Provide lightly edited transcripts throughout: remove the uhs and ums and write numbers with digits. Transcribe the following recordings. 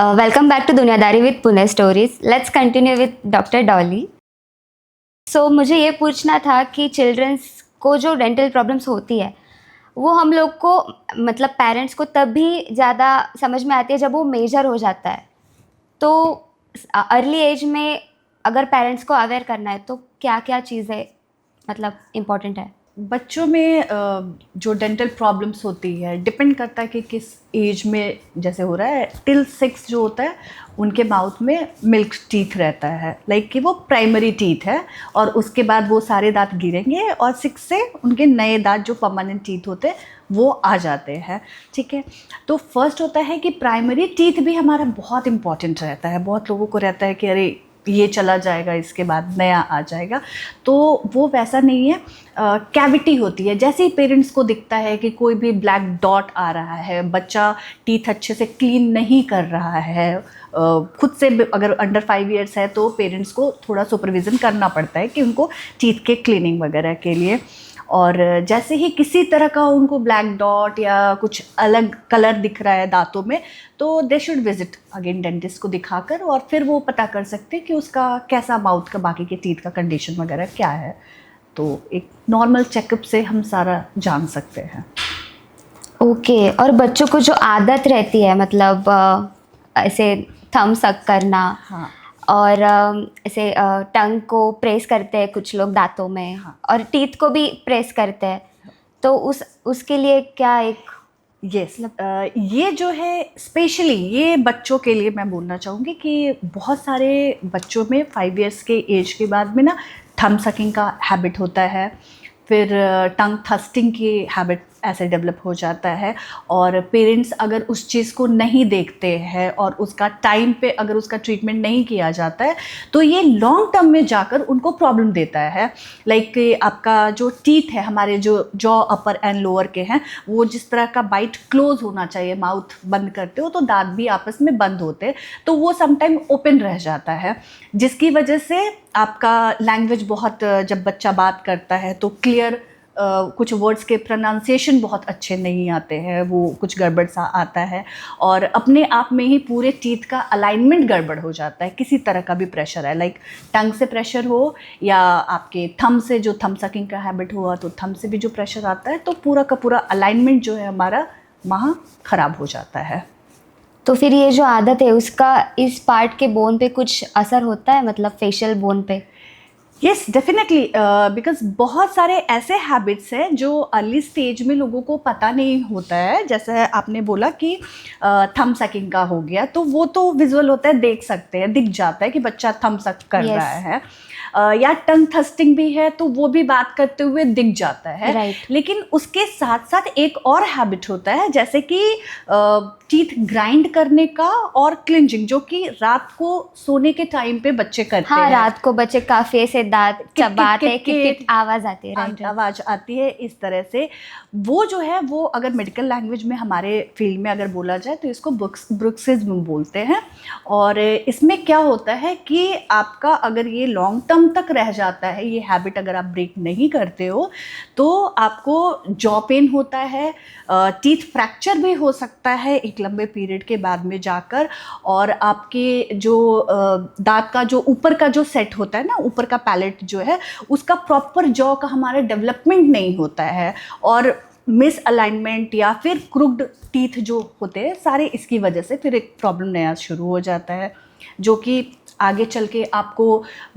Welcome back to Duniyadari with Pune stories. Let's continue with doctor Dolly. So मुझे ये पूछना था कि चिल्ड्रंस को जो डेंटल प्रॉब्लम्स होती है वो हम लोग को मतलब पेरेंट्स को तब भी ज़्यादा समझ में आती है जब वो मेजर हो जाता है। तो अर्ली एज में अगर पेरेंट्स को अवेयर करना है तो क्या क्या चीज़ें मतलब इम्पोर्टेंट है? बच्चों में जो डेंटल प्रॉब्लम्स होती है डिपेंड करता है कि किस एज में जैसे हो रहा है। टिल 6 जो होता है उनके माउथ में मिल्क टीथ रहता है, लाइक कि वो प्राइमरी टीथ है और उसके बाद वो सारे दांत गिरेंगे और 6 से उनके नए दांत जो परमानेंट टीथ होते हैं वो आ जाते हैं। ठीक है, तो फर्स्ट होता है कि प्राइमरी टीथ भी हमारा बहुत इंपॉर्टेंट रहता है। बहुत लोगों को रहता है कि अरे ये चला जाएगा, इसके बाद नया आ जाएगा, तो वो वैसा नहीं है। कैविटी होती है, जैसे ही पेरेंट्स को दिखता है कि कोई भी ब्लैक डॉट आ रहा है, बच्चा टीथ अच्छे से क्लीन नहीं कर रहा है, खुद से अगर अंडर 5 इयर्स है तो पेरेंट्स को थोड़ा सुपरविज़न करना पड़ता है कि उनको टीथ के क्लीनिंग वगैरह के लिए। और जैसे ही किसी तरह का उनको ब्लैक डॉट या कुछ अलग कलर दिख रहा है दांतों में, तो they should visit again dentist को दिखाकर, और फिर वो पता कर सकते हैं कि उसका कैसा माउथ का बाकी के टीथ का कंडीशन वगैरह क्या है। तो एक नॉर्मल चेकअप से हम सारा जान सकते हैं। ओके। और बच्चों को जो आदत रहती है मतलब ऐसे थम सक करना, हाँ और ऐसे टंग को प्रेस करते हैं कुछ लोग दांतों में, हाँ। और टीथ को भी प्रेस करते हैं, तो उसके लिए क्या एक यस, ये जो है स्पेशली ये बच्चों के लिए मैं बोलना चाहूँगी कि बहुत सारे बच्चों में 5 इयर्स के एज के बाद में ना थंब सकिंग का हैबिट होता है, फिर टंग थस्टिंग की हैबिट ऐसे डेवलप हो जाता है। और पेरेंट्स अगर उस चीज़ को नहीं देखते हैं और उसका टाइम पे अगर उसका ट्रीटमेंट नहीं किया जाता है तो ये लॉन्ग टर्म में जाकर उनको प्रॉब्लम देता है। लाइक आपका जो टीथ है, हमारे जो जॉ अपर एंड लोअर के हैं, वो जिस तरह का बाइट क्लोज होना चाहिए, माउथ बंद करते हो तो दांत भी आपस में बंद होते हैं, तो वो समटाइम ओपन रह जाता है, जिसकी वजह से आपका लैंग्वेज बहुत, जब बच्चा बात करता है तो क्लियर कुछ वर्ड्स के प्रोनाउंसिएशन बहुत अच्छे नहीं आते हैं, वो कुछ गड़बड़ सा आता है, और अपने आप में ही पूरे टीथ का अलाइनमेंट गड़बड़ हो जाता है। किसी तरह का भी प्रेशर है, लाइक टंग से प्रेशर हो या आपके थंब से, जो थंब सकिंग का हैबिट हुआ तो थंब से भी जो प्रेशर आता है, तो पूरा का पूरा अलाइनमेंट जो है हमारा वहाँ ख़राब हो जाता है। तो फिर ये जो आदत है उसका इस पार्ट के बोन पे कुछ असर होता है, मतलब फेशियल बोन पे? येस डेफिनेटली, बिकॉज बहुत सारे ऐसे हैबिट्स हैं जो अर्ली स्टेज में लोगों को पता नहीं होता है। जैसे आपने बोला कि थंब सकिंग का हो गया, तो वो तो विजुअल होता है, देख सकते हैं, दिख जाता है कि बच्चा थंब सक कर रहा है। या टंग थस्टिंग भी है तो वो भी बात करते हुए दिख जाता है। Right. लेकिन उसके साथ साथ एक और हैबिट होता है, जैसे कि टीथ ग्राइंड करने का और क्लिंजिंग, जो कि रात को सोने के टाइम पे बच्चे करते हाँ, हैं। रात को बच्चे काफी ऐसे दांत चबाते हैं, किट किट आवाज आती है। राइट, आवाज आती है इस तरह से। वो जो है वो अगर मेडिकल लैंग्वेज में हमारे फील्ड में अगर बोला जाए तो इसको ब्रुक्सिज्म बोलते हैं। और इसमें क्या होता है कि आपका अगर ये लॉन्ग टर्म तक रह जाता है, ये हैबिट अगर आप ब्रेक नहीं करते हो, तो आपको जॉ पेन होता है, टीथ फ्रैक्चर भी हो सकता है एक लंबे पीरियड के बाद में जाकर, और आपके जो दांत का जो ऊपर का जो सेट होता है ना, ऊपर का पैलेट जो है, उसका प्रॉपर जॉ का हमारा डेवलपमेंट नहीं होता है, और मिस अलाइनमेंट या फिर क्रुक्ड टीथ जो होते हैं सारे, इसकी वजह से फिर एक प्रॉब्लम नया शुरू हो जाता है, जो कि आगे चल के आपको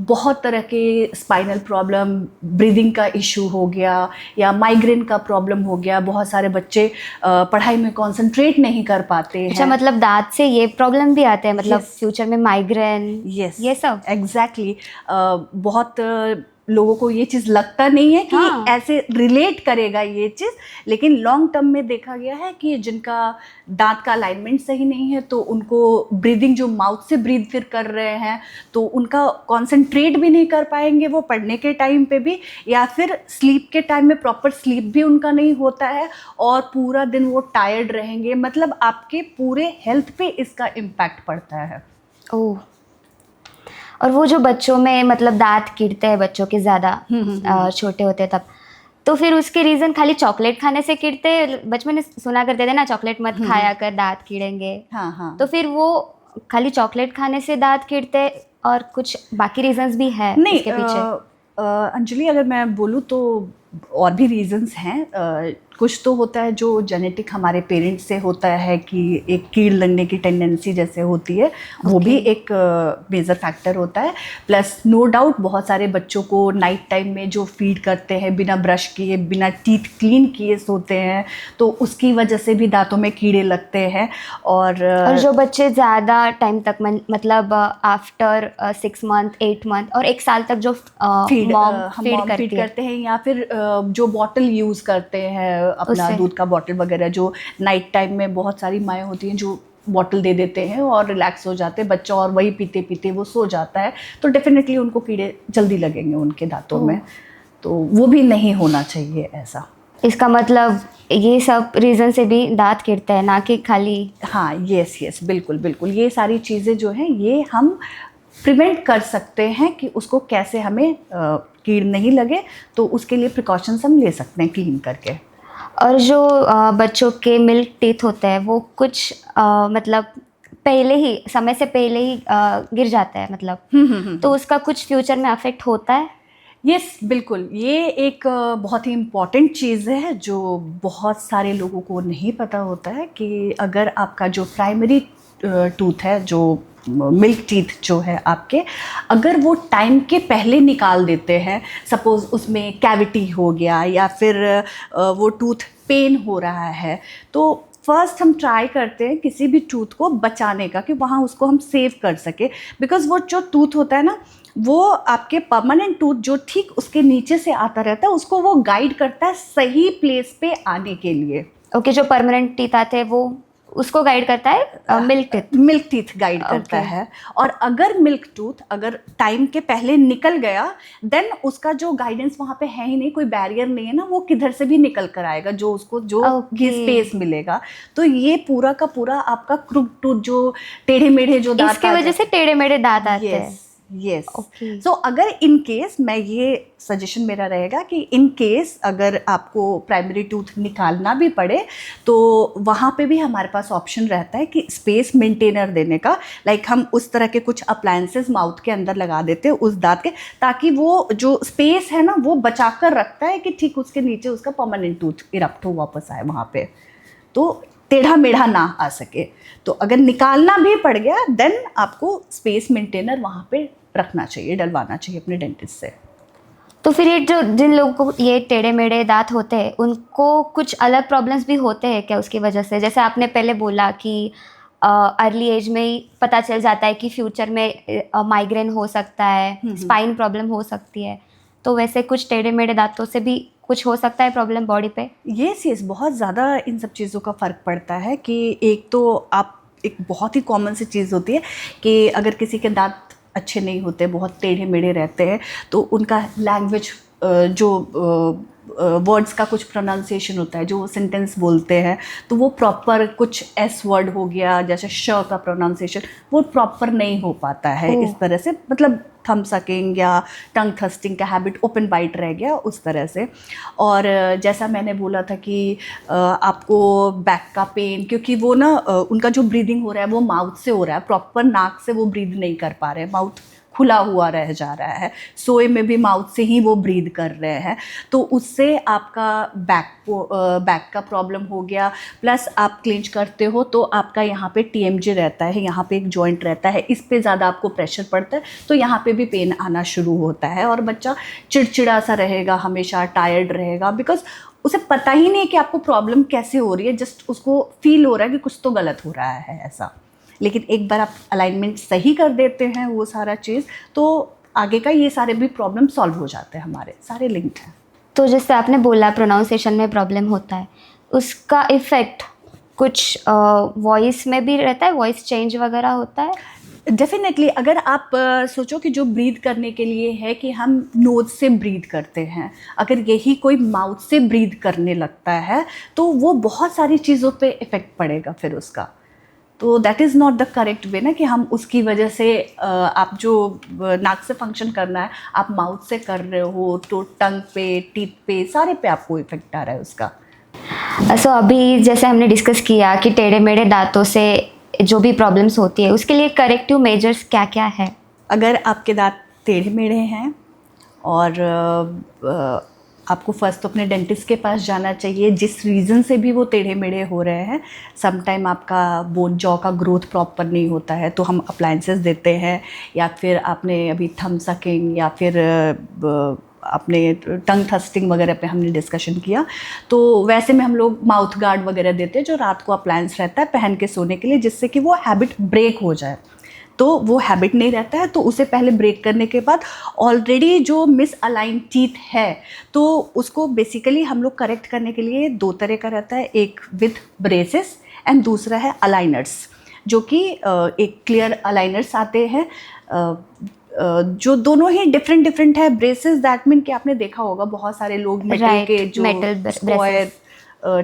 बहुत तरह के स्पाइनल प्रॉब्लम, ब्रीदिंग का इशू हो गया या माइग्रेन का प्रॉब्लम हो गया। बहुत सारे बच्चे पढ़ाई में कंसंट्रेट नहीं कर पाते हैं। अच्छा, मतलब दांत से ये प्रॉब्लम भी आते हैं, मतलब Yes. फ्यूचर में माइग्रेन, यस ये सब? एग्जैक्टली। बहुत लोगों को ये चीज़ लगता नहीं है कि हाँ। ऐसे रिलेट करेगा ये चीज़, लेकिन लॉन्ग टर्म में देखा गया है कि जिनका दांत का अलाइनमेंट सही नहीं है तो उनको ब्रीदिंग, जो माउथ से ब्रीद फिर कर रहे हैं, तो उनका कॉन्सेंट्रेट भी नहीं कर पाएंगे वो पढ़ने के टाइम पे भी, या फिर स्लीप के टाइम में प्रॉपर स्लीप भी उनका नहीं होता है, और पूरा दिन वो टायर्ड रहेंगे। मतलब आपके पूरे हेल्थ पे इसका इम्पैक्ट पड़ता है। ओह। और वो जो बच्चों में मतलब दांत कीड़ते हैं बच्चों के ज़्यादा छोटे होते हैं तब, तो फिर उसके रीज़न खाली चॉकलेट खाने से कीड़ते हैं? बचपन में सुना करते थे ना, चॉकलेट मत खाया कर दांत कीड़ेंगे। हाँ हाँ। तो फिर वो खाली चॉकलेट खाने से दांत कीड़ते और कुछ बाकी रीजंस भी है नहीं इसके पीछे? अंजलि, अगर मैं बोलूँ तो और भी रीजंस हैं। कुछ तो होता है जो जेनेटिक हमारे पेरेंट्स से होता है कि एक कीड़ लगने की टेंडेंसी जैसे होती है, वो भी एक मेजर फैक्टर होता है। प्लस नो डाउट बहुत सारे बच्चों को नाइट टाइम में जो फीड करते हैं बिना ब्रश किए, बिना टीथ क्लीन किए सोते हैं, तो उसकी वजह से भी दांतों में कीड़े लगते हैं। और जो बच्चे ज़्यादा टाइम तक मतलब आफ्टर 6 मंथ 8 मंथ और 1 साल तक जो मॉम फीड करती है, करते हैं, या फिर जो बॉटल यूज़ करते हैं अपना उससे। दूध का बॉटल वगैरह, जो नाइट टाइम में बहुत सारी माएँ होती हैं जो बॉटल दे देते हैं और रिलैक्स हो जाते हैं बच्चा, और वही पीते पीते वो सो जाता है, तो डेफिनेटली उनको कीड़े जल्दी लगेंगे उनके दांतों में। तो वो भी नहीं होना चाहिए ऐसा। इसका मतलब ये सब रीज़न से भी दांत गिरते हैं, ना कि खाली। हाँ, यस यस, बिल्कुल बिल्कुल, ये सारी चीज़ें जो हैं ये हम प्रिवेंट कर सकते हैं कि उसको कैसे हमें कीड़ नहीं लगे, तो उसके लिए प्रिकॉशंस हम ले सकते हैं क्लीन करके। और जो बच्चों के मिल्क टीथ होते हैं वो कुछ मतलब पहले ही समय से पहले ही गिर जाता है मतलब, तो उसका कुछ फ्यूचर में अफेक्ट होता है? यस, बिल्कुल, ये एक बहुत ही इम्पॉर्टेंट चीज़ है जो बहुत सारे लोगों को नहीं पता होता है कि अगर आपका जो प्राइमरी टूथ है, जो मिल्क टीथ जो है आपके, अगर वो टाइम के पहले निकाल देते हैं, सपोज़ उसमें कैविटी हो गया या फिर वो टूथ पेन हो रहा है, तो फर्स्ट हम ट्राई करते हैं किसी भी टूथ को बचाने का कि वहाँ उसको हम सेव कर सके। बिकॉज वो जो टूथ होता है ना, वो आपके परमानेंट टूथ जो ठीक उसके नीचे से आता रहता है, उसको वो गाइड करता है सही प्लेस पे आने के लिए। ओके, जो परमानेंट टीथ आते हैं वो उसको गाइड करता है milk teeth? Milk teeth guide करता Okay. है। और अगर मिल्क टूथ अगर टाइम के पहले निकल गया, देन उसका जो गाइडेंस वहाँ पे है ही नहीं, कोई बैरियर नहीं है ना, वो किधर से भी निकल कर आएगा, जो उसको जो Okay. स्पेस मिलेगा। तो ये पूरा का पूरा आपका क्रूक टूथ, जो टेढ़े मेढ़े जो दांत इसके वजह से टेढ़े मेढ़े दांत आते हैं। Yes yes. Okay. सो अगर इन केस, मैं ये सजेशन मेरा रहेगा कि इन केस अगर आपको प्राइमरी टूथ निकालना भी पड़े, तो वहाँ पे भी हमारे पास ऑप्शन रहता है कि स्पेस मेंटेनर देने का। लाइक हम उस तरह के कुछ अप्लायंसेस माउथ के अंदर लगा देते हैं उस दांत के, ताकि वो जो स्पेस है ना वो बचा कर रखता है कि ठीक उसके नीचे उसका परमानेंट टूथ इरप्ट हो वापस आए वहाँ पे, तो टेढ़ा मेढ़ा ना आ सके। तो अगर निकालना भी पड़ गया, देन आपको स्पेस मेंटेनर वहाँ पे रखना चाहिए, डलवाना चाहिए अपने डेंटिस्ट से। तो फिर ये जो जिन लोगों को ये टेढ़े मेढ़े दांत होते हैं, उनको कुछ अलग प्रॉब्लम्स भी होते हैं क्या उसकी वजह से? जैसे आपने पहले बोला कि अर्ली एज में ही पता चल जाता है कि फ्यूचर में माइग्रेन हो सकता है, स्पाइन प्रॉब्लम हो सकती है, तो वैसे कुछ टेढ़े मेढ़े दांतों से भी कुछ हो सकता है प्रॉब्लम बॉडी पे? यस यस, बहुत ज़्यादा इन सब चीज़ों का फ़र्क पड़ता है कि एक तो आप, एक बहुत ही कॉमन सी चीज़ होती है कि अगर किसी के दांत अच्छे नहीं होते, बहुत टेढ़े मेढ़े रहते हैं, तो उनका लैंग्वेज जो वर्ड्स का कुछ प्रोनाउंसिएशन होता है, जो वो सेंटेंस बोलते हैं, तो वो प्रॉपर, कुछ एस वर्ड हो गया जैसे श का प्रोनाउंसिएशन, वो प्रॉपर नहीं हो पाता है। इस तरह से मतलब थम सकिंग या टंग थ्रस्टिंग का हैबिट, ओपन बाइट रह गया उस तरह से। और जैसा मैंने बोला था कि आपको बैक का पेन, क्योंकि वो ना उनका जो ब्रीदिंग हो रहा है वो माउथ से हो रहा है, प्रॉपर नाक से वो ब्रीद नहीं कर पा रहे, माउथ खुला हुआ रह जा रहा है, सोए में भी माउथ से ही वो ब्रीद कर रहे हैं, तो उससे आपका बैक का प्रॉब्लम हो गया। प्लस आप क्लिंच करते हो तो आपका यहाँ पे टीएमजे रहता है, यहाँ पे एक जॉइंट रहता है, इस पे ज़्यादा आपको प्रेशर पड़ता है, तो यहाँ पे भी पेन आना शुरू होता है और बच्चा चिड़चिड़ा सा रहेगा, हमेशा टायर्ड रहेगा, बिकॉज उसे पता ही नहीं कि आपको प्रॉब्लम कैसे हो रही है, जस्ट उसको फील हो रहा है कि कुछ तो गलत हो रहा है ऐसा। लेकिन एक बार आप अलाइनमेंट सही कर देते हैं वो सारा चीज़, तो आगे का ये सारे भी प्रॉब्लम सॉल्व हो जाते हैं, हमारे सारे लिंक्ड हैं। तो जैसे आपने बोला प्रोनाउंसिएशन में प्रॉब्लम होता है, उसका इफ़ेक्ट कुछ वॉइस में भी रहता है, वॉइस चेंज वगैरह होता है? डेफिनेटली, अगर आप सोचो कि जो ब्रीद करने के लिए है कि हम नोज से ब्रीद करते हैं, अगर यही कोई माउथ से ब्रीद करने लगता है, तो वो बहुत सारी चीज़ों पे इफ़ेक्ट पड़ेगा फिर उसका। तो that is not the correct way ना, कि हम उसकी वजह से आप जो नाक से फंक्शन करना है आप माउथ से कर रहे हो, तो टंग पे, टीथ पे, सारे पे आपको इफेक्ट आ रहा है उसका। सो अभी जैसे हमने डिस्कस किया कि टेढ़े मेढ़े दांतों से जो भी प्रॉब्लम्स होती है उसके लिए करेक्टिव मेजर्स क्या क्या है? अगर आपके दांत टेढ़े मेढ़े हैं और आपको फर्स्ट तो अपने डेंटिस्ट के पास जाना चाहिए, जिस रीज़न से भी वो टेढ़े मेढ़े हो रहे हैं। समटाइम आपका बोन जॉ का ग्रोथ प्रॉपर नहीं होता है तो हम अप्लायंसेस देते हैं, या फिर आपने अभी थंब सकिंग या फिर अपने टंग थ्रस्टिंग वगैरह पे हमने डिस्कशन किया, तो वैसे में हम लोग माउथ गार्ड वगैरह देते हैं जो रात को अप्लायंस रहता है पहन के सोने के लिए, जिससे कि वो हैबिट ब्रेक हो जाए। तो वो हैबिट नहीं रहता है, तो उसे पहले ब्रेक करने के बाद ऑलरेडी जो मिस अलाइन टीथ है तो उसको बेसिकली हम लोग करेक्ट करने के लिए दो तरह का रहता है, एक विथ ब्रेसेस एंड दूसरा है अलाइनर्स, जो कि एक क्लियर अलाइनर्स आते हैं जो दोनों ही डिफरेंट है। ब्रेसेस दैट मीन कि आपने देखा होगा बहुत सारे लोग मेटल के जो स्क्वायर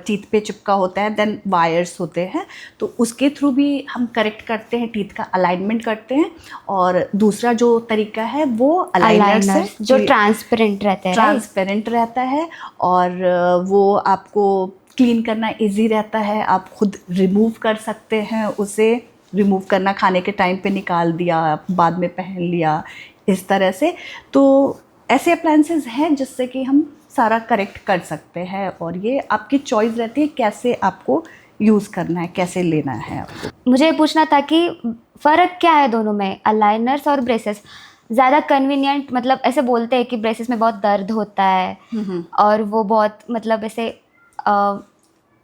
टीथ पे चिपका होता है, देन वायर्स होते हैं, तो उसके थ्रू भी हम करेक्ट करते हैं, टीथ का अलाइनमेंट करते हैं। और दूसरा जो तरीका है वो अलाइनर्स है, जो ट्रांसपेरेंट रहता है, ट्रांसपेरेंट रहता है और वो आपको क्लीन करना इजी रहता है, आप खुद रिमूव कर सकते हैं उसे। रिमूव करना, खाने के टाइम पे निकाल दिया, बाद में पहन लिया, इस तरह से। तो ऐसे अप्लायंसेस हैं जिससे कि हम सारा करेक्ट कर सकते हैं, और ये आपकी चॉइस रहती है कैसे आपको यूज़ करना है, कैसे लेना है आपको। मुझे पूछना था कि फ़र्क क्या है दोनों में, अलाइनर्स और ब्रेसेस? ज़्यादा कन्वीनियंट, मतलब ऐसे बोलते हैं कि ब्रेसेस में बहुत दर्द होता है और वो बहुत मतलब ऐसे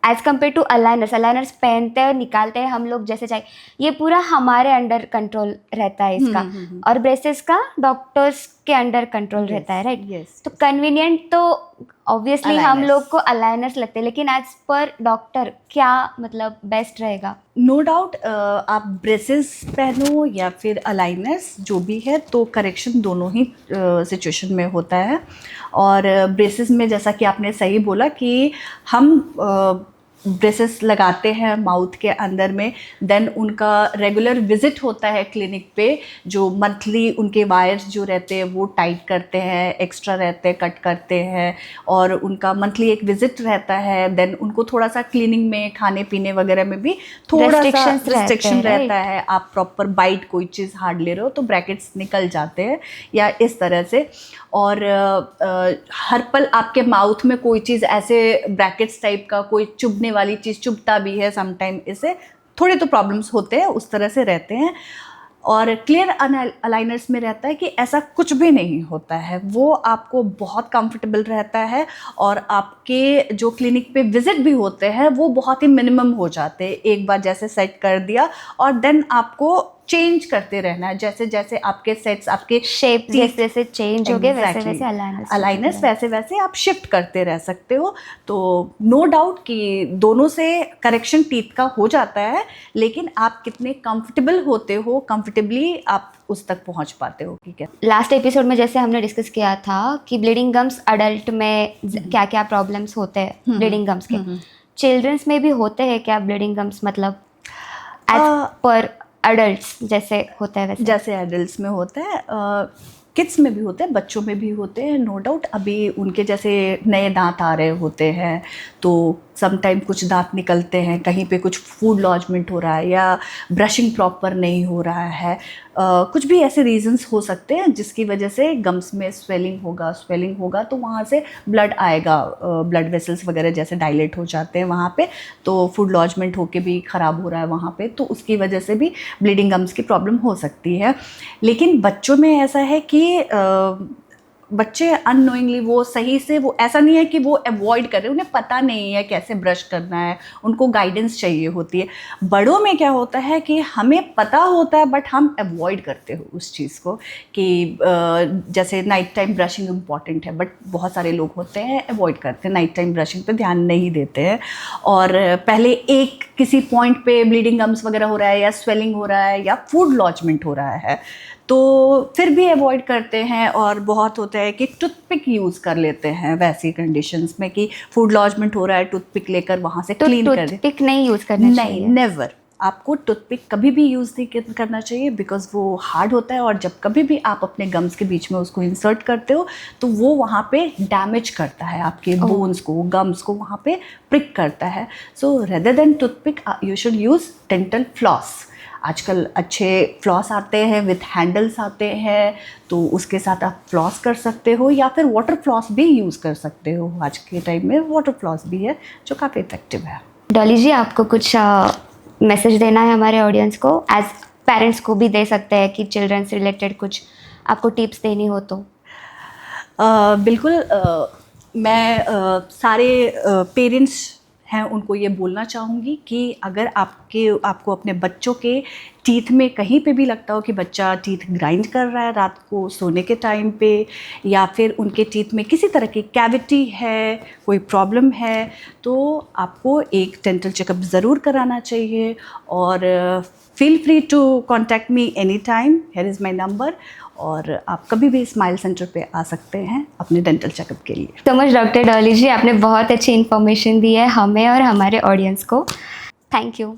एज़ कम्पेयर टू अलाइनर्स पहनते हैं और निकालते हैं हम लोग जैसे चाहिए, ये पूरा हमारे अंडर कंट्रोल रहता है इसका। और ब्रेसेस का डॉक्टर्स के अंडर कंट्रोल रहता है, राइट? तो कन्वीनियंट तो ऑब्वियसली हम लोग को अलाइनर्स लगते हैं, लेकिन एज पर डॉक्टर क्या मतलब बेस्ट रहेगा? नो डाउट आप ब्रेसेस पहनो या फिर अलाइनर्स जो भी है, तो करेक्शन दोनों ही सिचुएशन में होता है। और ब्रेसेस में जैसा कि आपने सही बोला कि हम ब्रेसेस लगाते हैं माउथ के अंदर में, देन उनका रेगुलर विजिट होता है क्लिनिक पे, जो मंथली उनके वायर्स जो रहते हैं वो टाइट करते हैं, एक्स्ट्रा रहते हैं कट करते हैं, और उनका मंथली एक विजिट रहता है। देन उनको थोड़ा सा क्लीनिंग में, खाने पीने वगैरह में भी थोड़ा सा रिस्ट्रिक्शन रहता है। आप प्रॉपर बाइट कोई चीज़ हार्ड ले रहे हो तो ब्रैकेट्स निकल जाते हैं या इस तरह से। और हर पल आपके माउथ में कोई चीज़ ऐसे ब्रैकेट्स टाइप का कोई चुभने वाली चीज़ चुभता भी है समटाइम, इससे थोड़े तो प्रॉब्लम्स होते हैं, उस तरह से रहते हैं। और क्लियर अलाइनर्स में रहता है कि ऐसा कुछ भी नहीं होता है, वो आपको बहुत कंफर्टेबल रहता है, और आपके जो क्लिनिक पे विजिट भी होते हैं वो बहुत ही मिनिमम हो जाते हैं। एक बार जैसे सेट कर दिया और देन आपको चेंज करते रहना है, जैसे जैसे आपके सेट्स, आपके शेप जैसे जैसे चेंज हो गए वैसे वैसे अलाइनर्स वैसे वैसे आप शिफ्ट करते रह सकते हो। तो नो डाउट कि दोनों से करेक्शन टीथ का हो जाता है, लेकिन आप कितने कंफर्टेबल होते हो, कंफर्टेबली आप उस तक पहुंच पाते हो कि क्या। लास्ट एपिसोड में जैसे हमने डिस्कस किया था कि ब्लीडिंग गम्स अडल्ट में क्या क्या प्रॉब्लम्स होते हैं ब्लीडिंग गम्स के, चिल्ड्रंस में भी होते हैं क्या ब्लीडिंग गम्स? मतलब एज पर एडल्ट्स जैसे होता है वैसे? जैसे एडल्ट्स में होता है, किड्स में भी होते हैं, बच्चों में भी होते हैं, नो डाउट। अभी उनके जैसे नए दांत आ रहे होते हैं तो समटाइम कुछ दांत निकलते हैं, कहीं पे कुछ फूड लॉजमेंट हो रहा है या ब्रशिंग प्रॉपर नहीं हो रहा है, कुछ भी ऐसे रीजंस हो सकते हैं जिसकी वजह से गम्स में स्वेलिंग होगा तो वहाँ से ब्लड आएगा, ब्लड वेसल्स वगैरह जैसे डायलेट हो जाते हैं वहाँ पे, तो फूड लॉजमेंट होके भी ख़राब हो रहा है वहाँ पे, तो उसकी वजह से भी ब्लीडिंग गम्स की प्रॉब्लम हो सकती है। लेकिन बच्चों में ऐसा है कि बच्चे अननोइंगली, वो सही से, वो ऐसा नहीं है कि वो अवॉइड कर रहे हैं, उन्हें पता नहीं है कैसे ब्रश करना है, उनको गाइडेंस चाहिए होती है। बड़ों में क्या होता है कि हमें पता होता है बट हम अवॉइड करते हो उस चीज़ को, कि जैसे नाइट टाइम ब्रशिंग इम्पॉर्टेंट है, बट बहुत सारे लोग होते हैं अवॉइड करते हैं, नाइट टाइम ब्रशिंग पे ध्यान नहीं देते हैं, और पहले एक किसी पॉइंट पे ब्लीडिंग गम्स वगैरह हो रहा है या स्वेलिंग हो रहा है या फूड लॉजमेंट हो रहा है तो फिर भी अवॉइड करते हैं। और बहुत होता है कि टूथपिक यूज़ कर लेते हैं वैसी कंडीशंस में कि फूड लॉजमेंट हो रहा है, टूथपिक लेकर वहाँ से क्लीन कर दे। टूथपिक नहीं यूज़ करना चाहिए? नहीं, नेवर। आपको टूथपिक कभी भी यूज़ नहीं करना चाहिए, बिकॉज़ वो हार्ड होता है और जब कभी भी आप अपने गम्स के बीच में उसको इंसर्ट करते हो तो वो वहाँ पे डैमेज करता है आपके बोन्स को, गम्स को वहाँ पे प्रिक करता है। सो rather than toothpick you should use dental floss. आजकल अच्छे फ्लॉस आते हैं, विथ हैंडल्स आते हैं, तो उसके साथ आप फ्लॉस कर सकते हो, या फिर वाटर फ्लॉस भी यूज़ कर सकते हो। आज के टाइम में वाटर फ्लॉस भी है जो काफ़ी इफेक्टिव है। डॉली जी, आपको कुछ मैसेज देना है हमारे ऑडियंस को? एज पेरेंट्स को भी दे सकते हैं कि चिल्ड्रन से रिलेटेड कुछ आपको टिप्स देनी हो तो। बिल्कुल, मैं सारे पेरेंट्स हैं उनको ये बोलना चाहूँगी कि अगर आपको अपने बच्चों के टीथ में कहीं पे भी लगता हो कि बच्चा टीथ ग्राइंड कर रहा है रात को सोने के टाइम पे, या फिर उनके टीथ में किसी तरह की कैविटी है, कोई प्रॉब्लम है, तो आपको एक डेंटल चेकअप ज़रूर कराना चाहिए। और feel free to contact me any time, here is my number, और आप कभी भी स्माइल सेंटर पे आ सकते हैं अपने डेंटल चेकअप के लिए। सो मच डॉक्टर डॉली जी, आपने बहुत अच्छी इन्फॉर्मेशन दी है हमें और हमारे ऑडियंस को। Thank you.